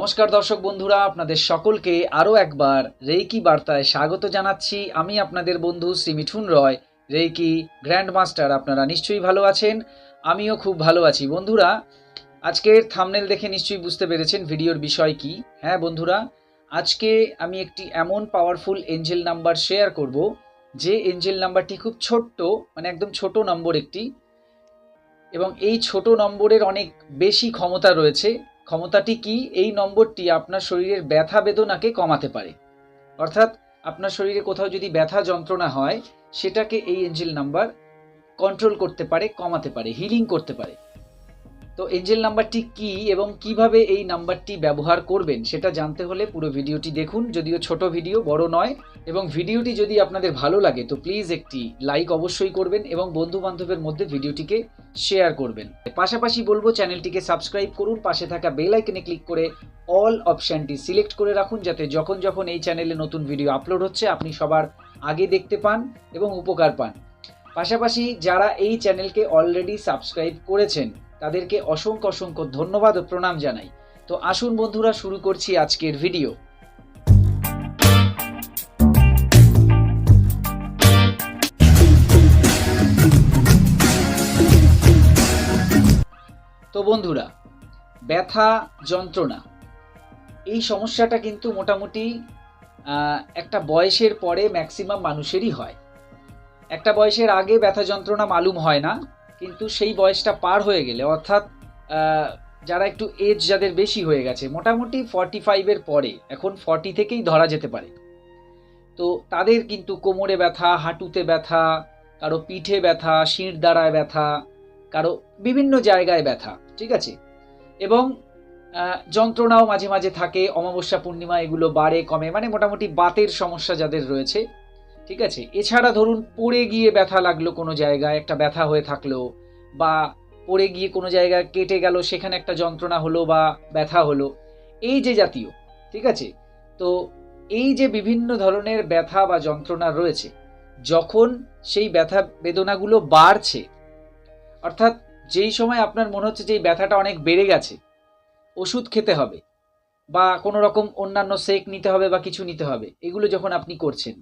নমস্কার দর্শক বন্ধুরা, আপনাদের সকলকে আরও একবার রেইকি বার্তায় স্বাগত জানাচ্ছি। আমি আপনাদের বন্ধু শ্রী মিঠুন রয়, রেইকি গ্র্যান্ড মাস্টার। আপনারা নিশ্চয়ই ভালো আছেন, আমিও খুব ভালো আছি। বন্ধুরা, আজকের থাম্বনেল দেখে নিশ্চয়ই বুঝতে পেরেছেন ভিডিওর বিষয় কি। হ্যাঁ বন্ধুরা, আজকে আমি একটি এমন পাওয়ারফুল এঞ্জেল নাম্বার শেয়ার করব, যে এঞ্জেল নাম্বারটি খুব ছোট্ট, মানে একদম ছোট নম্বর একটি, এবং এই ছোট নম্বরের অনেক বেশি ক্ষমতা রয়েছে। ক্ষমতাটি কি? এই নম্বরটি আপনার শরীরের ব্যথা বেদনাকে কমাতে পারে। অর্থাৎ আপনার শরীরে কোথাও যদি ব্যথা যন্ত্রণা হয়, সেটাকে এই এঞ্জেল নাম্বার কন্ট্রোল করতে পারে, কমাতে পারে, হিলিং করতে পারে। তো এঞ্জেল নাম্বারটি কি এবং কিভাবে এই নাম্বারটি ব্যবহার করবেন সেটা জানতে হলে পুরো ভিডিওটি দেখুন। যদিও ছোট ভিডিও, বড় নয়। এবং ভিডিওটি যদি আপনাদের ভালো লাগে তো প্লিজ একটি লাইক অবশ্যই করবেন এবং বন্ধু বান্ধবের মধ্যে ভিডিওটিকে শেয়ার করবেন। পাশাপাশি বলবো চ্যানেলটিকে সাবস্ক্রাইব করুন, পাশে থাকা বেল আইকনে ক্লিক করে অল অপশানটি সিলেক্ট করে রাখুন, যাতে যখন যখন এই চ্যানেলে নতুন ভিডিও আপলোড হচ্ছে আপনি সবার আগে দেখতে পান এবং উপকার পান। পাশাপাশি যারা এই চ্যানেলকে অলরেডি সাবস্ক্রাইব করেছেন তাদেরকে অসংখ্য অসংখ্য ধন্যবাদ ও প্রণাম জানাই। তো আসুন বন্ধুরা, শুরু করছি আজকের ভিডিও। তো বন্ধুরা, ব্যথা যন্ত্রণা এই সমস্যাটা কিন্তু মোটামুটি একটা বয়সের পরে ম্যাক্সিমাম মানুষেরই হয়। একটা বয়সের আগে ব্যথা যন্ত্রণা মালুম হয় না, কিন্তু সেই বয়সটা পার হয়ে গেলে, অর্থাৎ যারা একটু এজ যাদের বেশি হয়ে গেছে, মোটামুটি 45-এর পরে, এখন 40 থেকেই ধরা যেতে পারে, তো তাদের কিন্তু কোমরে ব্যথা, হাঁটুতে ব্যথা, কারো পিঠে ব্যথা, শির দ্বারায় ব্যথা, কারো বিভিন্ন জায়গায় ব্যথা, ঠিক আছে। এবং যন্ত্রণাও মাঝে মাঝে থাকে, অমাবস্যা পূর্ণিমা এগুলো বাড়ে কমে, মানে মোটামুটি বাতের সমস্যা যাদের রয়েছে, ঠিক আছে। এছাড়া ধরুন পড়ে গিয়ে ব্যথা লাগলো, কোনো জায়গায় একটা ব্যথা হয়ে থাকলো, বা পড়ে গিয়ে কোনো জায়গায় কেটে গেল, সেখানে একটা যন্ত্রণা হলো বা ব্যথা হলো, এই যে জাতীয়, ঠিক আছে। তো এই যে বিভিন্ন ধরনের ব্যথা বা যন্ত্রণা রয়েছে, যখন সেই ব্যথা বেদনাগুলো বাড়ছে, অর্থাৎ যেই সময় আপনার মনে হচ্ছে যে এই ব্যথাটা অনেক বেড়ে গেছে, ওষুধ খেতে হবে বা কোনো রকম অন্যান্য সেক নিতে হবে বা কিছু নিতে হবে, এগুলো যখন আপনি করছেন,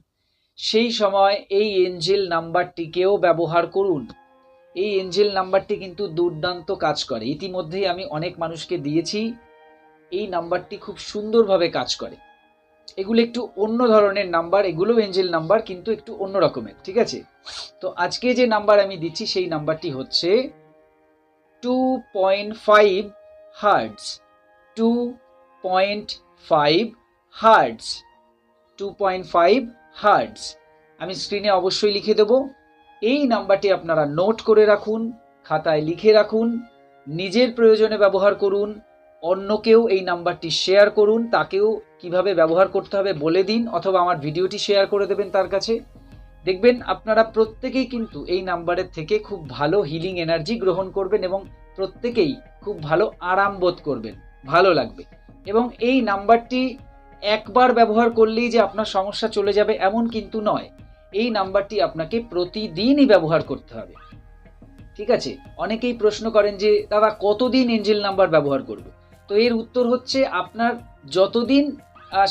সেই সময় এই এঞ্জেল নাম্বারটিকেও ব্যবহার করুন। এই এঞ্জেল নাম্বারটি কিন্তু দুর্দান্ত কাজ করে। ইতিমধ্যেই আমি অনেক মানুষকে দিয়েছি, এই নাম্বারটি খুব সুন্দরভাবে কাজ করে। এগুলো একটু অন্য ধরনের নাম্বার, এগুলো এঞ্জেল নাম্বার কিন্তু একটু অন্য রকমের, ঠিক আছে। তো আজকে যে নাম্বার আমি দিচ্ছি সেই নাম্বারটি হচ্ছে 2.5 হার্টজ। 2.5 hertz, 2.5 hertz. আমি স্ক্রিনে অবশ্যই লিখে দেব। এই নাম্বারটি আপনারা নোট করে রাখুন, খাতায় লিখে রাখুন, নিজের প্রয়োজনে ব্যবহার করুন, অন্যকেও এই নাম্বারটি শেয়ার করুন, তাকেও কিভাবে ব্যবহার করতে হবে বলে দিন, অথবা আমার ভিডিওটি শেয়ার করে দেবেন তার কাছে। দেখবেন আপনারা প্রত্যেকেই কিন্তু এই নাম্বারের থেকে খুব ভালো হিলিং এনার্জি গ্রহণ করবেন এবং প্রত্যেকেই খুব ভালো আরাম বোধ করবেন, ভালো লাগবে। এবং এই নাম্বারটি একবার ব্যবহার করলেই যে আপনার সমস্যা চলে যাবে এমন কিন্তু নয়। এই নাম্বারটি আপনাকে প্রতিদিনই ব্যবহার করতে হবে, ঠিক আছে। অনেকেই প্রশ্ন করেন যে দাদা কতদিন এঞ্জেল নাম্বার ব্যবহার করব। তো এর উত্তর হচ্ছে, আপনার যতদিন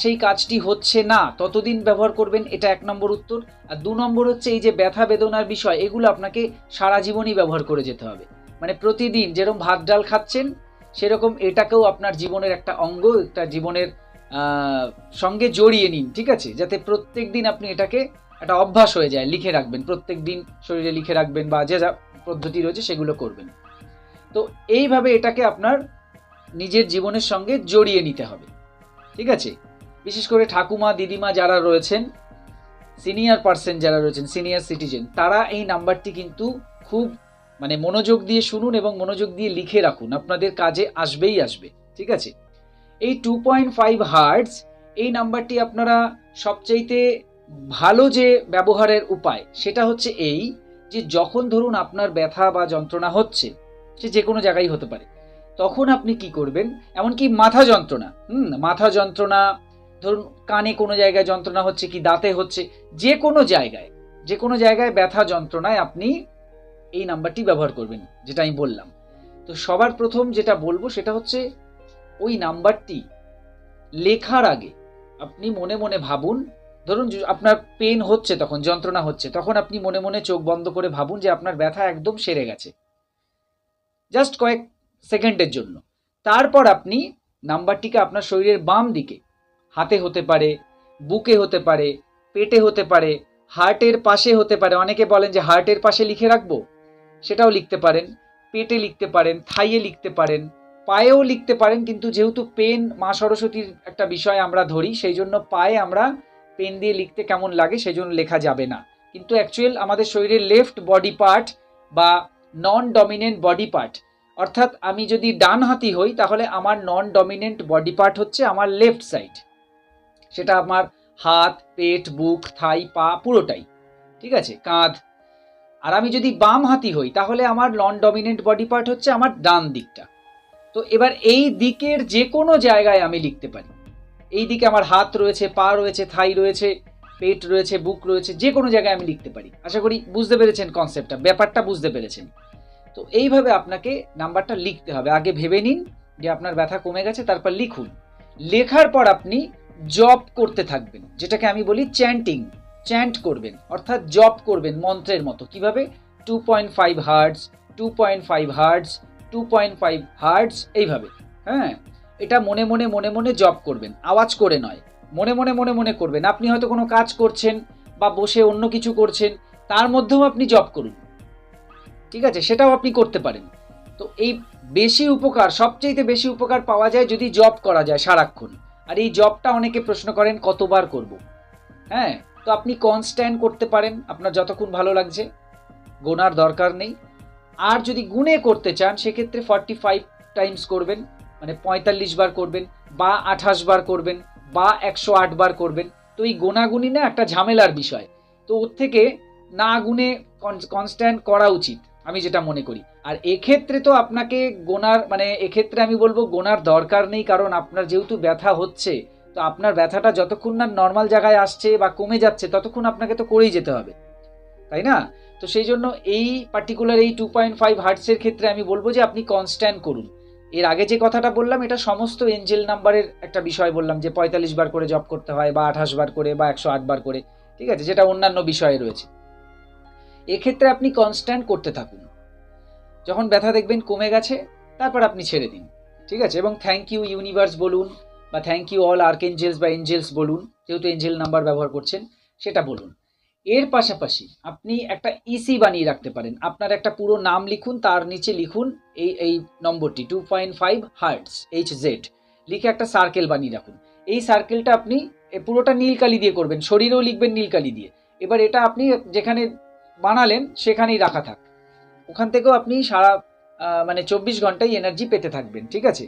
সেই কাজটি হচ্ছে না ততদিন ব্যবহার করবেন, এটা 1 নম্বর উত্তর। আর 2 নম্বর হচ্ছে, এই যে ব্যথা বেদনার বিষয়, এগুলো আপনাকে সারা জীবনই ব্যবহার করে যেতে হবে। মানে প্রতিদিন যেরকম ভাত ডাল খাচ্ছেন, সেরকম এটাকেও আপনার জীবনের একটা অঙ্গ, একটা জীবনের সঙ্গে জড়িয়ে নিন, ঠিক আছে, যাতে প্রত্যেক দিন আপনি এটাকে একটা অভ্যাস হয়ে যায়। লিখে রাখবেন, প্রত্যেক দিন শরীরে লিখে রাখবেন, বা যে যা পদ্ধতি রয়েছে সেগুলো করবেন। তো এইভাবে এটাকে আপনার নিজের জীবনের সঙ্গে জড়িয়ে নিতে হবে, ঠিক আছে। বিশেষ করে ঠাকুমা দিদিমা যারা রয়েছেন, সিনিয়র পার্সন যারা রয়েছেন, সিনিয়র সিটিজেন, তারা এই নাম্বারটি কিন্তু খুব মানে মনোযোগ দিয়ে শুনুন এবং মনোযোগ দিয়ে লিখে রাখুন, আপনাদের কাজে আসবেই আসবে, ঠিক আছে। এই 2.5 হার্টজ এই নাম্বারটি আপনারা সবচাইতে ভালো যে ব্যবহারের উপায় সেটা হচ্ছে এই, যে যখন ধরুন আপনার ব্যথা বা যন্ত্রণা হচ্ছে, সে যে কোনো জায়গায় হতে পারে, তখন আপনি কি করবেন, এমনকি মাথা যন্ত্রণা, মাথা যন্ত্রণা, ধরুন কানে কোনো জায়গায় যন্ত্রণা হচ্ছে, কি দাঁতে হচ্ছে, যে কোনো জায়গায় ব্যথা যন্ত্রণায় আপনি এই নাম্বারটি ব্যবহার করবেন, যেটা আমি বললাম। তো সবার প্রথম যেটা বলবো সেটা হচ্ছে, ওই নাম্বারটি লেখার আগে আপনি মনে মনে ভাবুন, ধরুন আপনার পেন হচ্ছে, তখন যন্ত্রণা হচ্ছে, তখন আপনি মনে মনে চোখ বন্ধ করে ভাবুন যে আপনার ব্যথা একদম সেরে গেছে, জাস্ট কয়েক সেকেন্ডের জন্য। তারপর আপনি নাম্বারটিকে আপনার শরীরের বাম দিকে, হাতে হতে পারে, বুকে হতে পারে, পেটে হতে পারে, হার্টের পাশে হতে পারে, অনেকে বলেন যে হার্টের পাশে লিখে রাখবো, সেটাও লিখতে পারেন, পেটে লিখতে পারেন, থাইয়ে লিখতে পারেন, পায়েও লিখতে পারেন। কিন্তু যেহেতু পেন মা সরস্বতীর একটা বিষয় আমরা ধরি, সেই জন্য পায়ে আমরা পেন দিয়ে লিখতে কেমন লাগে সেই জন্য লেখা যাবে না। কিন্তু অ্যাকচুয়াল আমাদের শরীরের লেফট বডি পার্ট বা নন ডমিনেন্ট বডি পার্ট, অর্থাৎ আমি যদি ডান হাতি হই তাহলে আমার নন ডমিনেন্ট বডি পার্ট হচ্ছে আমার লেফট সাইড, সেটা আমার হাত, পেট, বুক, থাই, পা পুরোটাই, ঠিক আছে, কাঁধ। আর আমি যদি বাম হাতি হই তাহলে আমার নন ডমিনেন্ট বডি পার্ট হচ্ছে আমার ডান দিকটা। তো এবার এই দিকের যে কোনো জায়গায় আমি লিখতে পারি। এই দিকে আমার হাত রয়েছে, পা রয়েছে, থাই রয়েছে, পেট রয়েছে, বুক রয়েছে, যে কোনো জায়গায় আমি লিখতে পারি। আশা করি বুঝতে পেরেছেন কনসেপ্টটা, ব্যাপারটা বুঝতে পেরেছেন। তো এইভাবে আপনাকে নাম্বারটা লিখতে হবে। আগে ভেবে নিন যে আপনার ব্যথা কমে গেছে, তারপর লিখুন। লেখার পর আপনি জপ করতে থাকবেন, যেটাকে আমি বলি চ্যান্টিং। চ্যান্ট করবেন, অর্থাৎ জপ করবেন মন্ত্রের মতো। কিভাবে? 2.5 হার্টস, 2.5 হার্টস, 2.5 হার্টস, এইভাবে। হ্যাঁ, এটা মনে মনে মনে মনে জপ করবেন, আওয়াজ করে নয়, মনে মনে মনে মনে করবেন। আপনি হয়তো কোনো কাজ করছেন বা বসে অন্য কিছু করছেন, তার মধ্যেও আপনি জপ করুন, ঠিক আছে, সেটাও আপনি করতে পারেন। তো এই বেশি উপকার, সবচেয়ে বেশি উপকার পাওয়া যায় যদি জপ করা যায় সারাক্ষণ। আর এই জপটা অনেকে প্রশ্ন করেন কতবার করব। হ্যাঁ, তো আপনি কনস্ট্যান্ট করতে পারেন, আপনার যতক্ষণ ভালো লাগছে, গোনার দরকার নেই। আর যদি গুণে করতে চান সেক্ষেত্রে 45 টাইমস করবেন, মানে 45 বার করবেন, বা 28 বার করবেন, বা 108 বার করবেন। তো এই গোনাগুনি না একটা ঝামেলার বিষয়, তো ওর থেকে না গুণে কনস্ট্যান্ট করা উচিত, আমি যেটা মনে করি। আর এক্ষেত্রে তো আপনাকে গোনার, মানে এক্ষেত্রে আমি বলবো গোনার দরকার নেই, কারণ আপনার যেহেতু ব্যথা হচ্ছে, তো আপনার ব্যথাটা যতক্ষণ না নর্মাল জায়গায় আসছে বা কমে যাচ্ছে ততক্ষণ আপনাকে তো করেই যেতে হবে, তাই না? তো সেই জন্য এই পার্টিকুলার এই 2.5 হার্টসের ক্ষেত্রে আমি বলবো যে আপনি কনস্ট্যান্ট করুন। এর আগে যে কথাটা বললাম এটা সমস্ত এঞ্জেল নাম্বারের একটা বিষয় বললাম, যে 45 বার করে জব করতে হয়, বা 28 বার করে, বা 108 বার করে, ঠিক আছে, যেটা অন্যান্য বিষয়ে রয়েছে। এক্ষেত্রে আপনি কনস্ট্যান্ট করতে থাকুন। যখন ব্যথা দেখবেন কমে গেছে, তারপর আপনি ছেড়ে দিন, ঠিক আছে। এবং থ্যাংক ইউ ইউনিভার্স বলুন, বা থ্যাংক ইউ অল আর্কএঞ্জেলস বা এঞ্জেলস বলুন, যেহেতু এঞ্জেল নাম্বার ব্যবহার করছেন সেটা বলুন। এর পাশাপাশি আপনি একটা ইসি বানিয়ে রাখতে পারেন। আপনার একটা পুরো নাম লিখুন, তার নিচে লিখুন এই নম্বরটি 2.5 হার্টস HZ, লিখে একটা সার্কেল বানিয়ে রাখুন। এই সার্কেলটা আপনি পুরোটা নীল কালি দিয়ে করবেন, শরীরেও লিখবেন নীল কালি দিয়ে। এবার এটা আপনি যেখানে বানালেন সেখানেই রাখা থাক, ওখান থেকেও আপনি সারা মানে 24 ঘন্টায় এনার্জি পেতে থাকবেন, ঠিক আছে।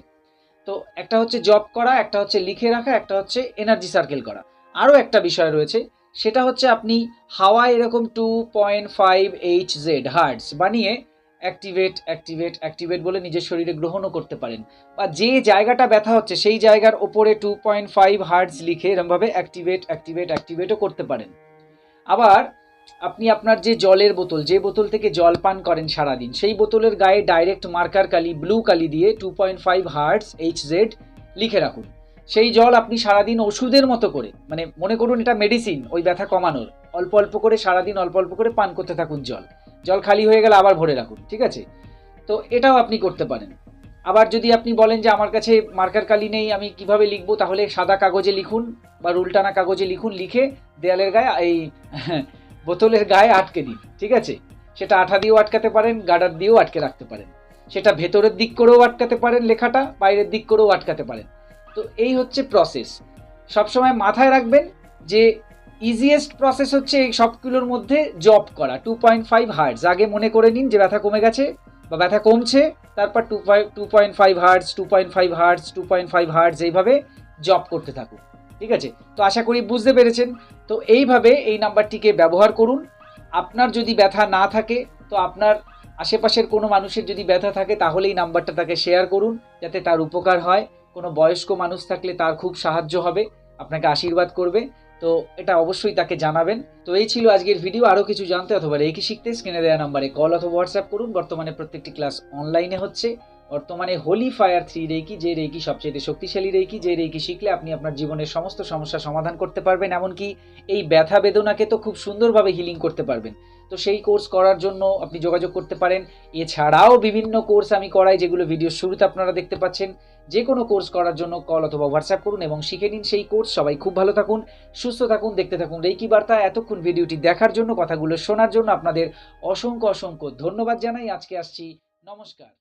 তো একটা হচ্ছে জব করা, একটা হচ্ছে লিখে রাখা, একটা হচ্ছে এনার্জি সার্কেল করা। আরও একটা বিষয় রয়েছে, সেটা হচ্ছে আপনি হাওয়ায় এরকম 2.5 HZ হার্টস বানিয়ে অ্যাক্টিভেট অ্যাক্টিভেট অ্যাক্টিভেট বলে নিজের শরীরে গ্রহণও করতে পারেন। বা যে জায়গাটা ব্যথা হচ্ছে সেই জায়গার ওপরে 2.5 হার্টস লিখে এরকমভাবে অ্যাক্টিভেট অ্যাক্টিভেট অ্যাক্টিভেটও করতে পারেন। আবার আপনি আপনার যে জলের বোতল, যে বোতল থেকে জল পান করেন সারাদিন, সেই বোতলের গায়ে ডাইরেক্ট মার্কার কালি, ব্লু কালি দিয়ে 2.5 হার্টস HZ লিখে রাখুন। সেই জল আপনি সারাদিন ওষুধের মতো করে, মানে মনে করুন এটা মেডিসিন ওই ব্যথা কমানোর, অল্প অল্প করে সারাদিন অল্প অল্প করে পান করতে থাকুন। জল খালি হয়ে গেলে আবার ভরে রাখুন, ঠিক আছে। তো এটাও আপনি করতে পারেন। আবার যদি আপনি বলেন যে আমার কাছে মার্কার কালি নেই, আমি কিভাবে লিখবো, তাহলে সাদা কাগজে লিখুন বা রুলটানা কাগজে লিখুন, লিখে দেয়ালের গায়ে এই বোতলের গায়ে আটকে দিন, ঠিক আছে। সেটা আঠা দিয়েও আটকাতে পারেন, গার্ডার দিয়েও আটকে রাখতে পারেন। সেটা ভেতরের দিক করেও আটকাতে পারেন, লেখাটা বাইরের দিক করেও আটকাতে পারেন। তো এই হচ্ছে প্রসেস। সবসময় মাথায় রাখবেন যে ইজিয়েস্ট প্রসেস হচ্ছে এই সবগুলোর মধ্যে জব করা, 2.5 হার্টস। আগে মনে করে নিন যে ব্যথা কমে গেছে বা ব্যথা কমছে, তারপর 2.5 হার্টস, 2.5 হার্টস, 2.5 হার্টস, এইভাবে জব করতে থাকুন, ঠিক আছে। তো আশা করি বুঝতে পেরেছেন। তো এইভাবে এই নাম্বারটিকে ব্যবহার করুন। আপনার যদি ব্যথা না থাকে, তো আপনার আশেপাশের কোনো মানুষের যদি ব্যথা থাকে, তাহলে এই নাম্বারটা তাকে শেয়ার করুন, যাতে তার উপকার হয়। কোনো বয়স্ক মানুষ থাকলে তার খুব সাহায্য হবে, আপনাকে আশীর্বাদ করবে। তো এটা অবশ্যই তাকে জানাবেন। তো এই ছিল আজকের ভিডিও। আরও কিছু জানতে অথবা রেকি শিখতে স্ক্রিনে দেওয়া নাম্বারে কল অথবা হোয়াটসঅ্যাপ করুন। বর্তমানে প্রত্যেকটি ক্লাস অনলাইনে হচ্ছে, বর্তমানে হোলিফায়ার 3 রেকি, যে রেকি সবচেয়ে শক্তিশালী রেকি, যে রেকি শিখলে আপনি আপনার জীবনের সমস্ত সমস্যা সমাধান করতে পারবেন, এমনকি এই ব্যথা বেদনাকে তো খুব সুন্দরভাবে হিলিং করতে পারবেন। তো সেই কোর্স করার জন্য আপনি যোগাযোগ করতে পারেন। এছাড়াও বিভিন্ন কোর্স আমি করাই, যেগুলো ভিডিওর শুরুতে আপনারা দেখতে পাচ্ছেন। যে কোনো কোর্স করার জন্য কল অথবা হোয়াটসঅ্যাপ করুন এবং শিখে নিন সেই কোর্স। সবাই খুব ভালো থাকুন, সুস্থ থাকুন, দেখতে থাকুন রেকি বার্তা। এতক্ষণ ভিডিওটি দেখার জন্য, কথাগুলো শোনার জন্য আপনাদের অসংখ্য অসংখ্য ধন্যবাদ জানাই। আজকে আসছি, নমস্কার।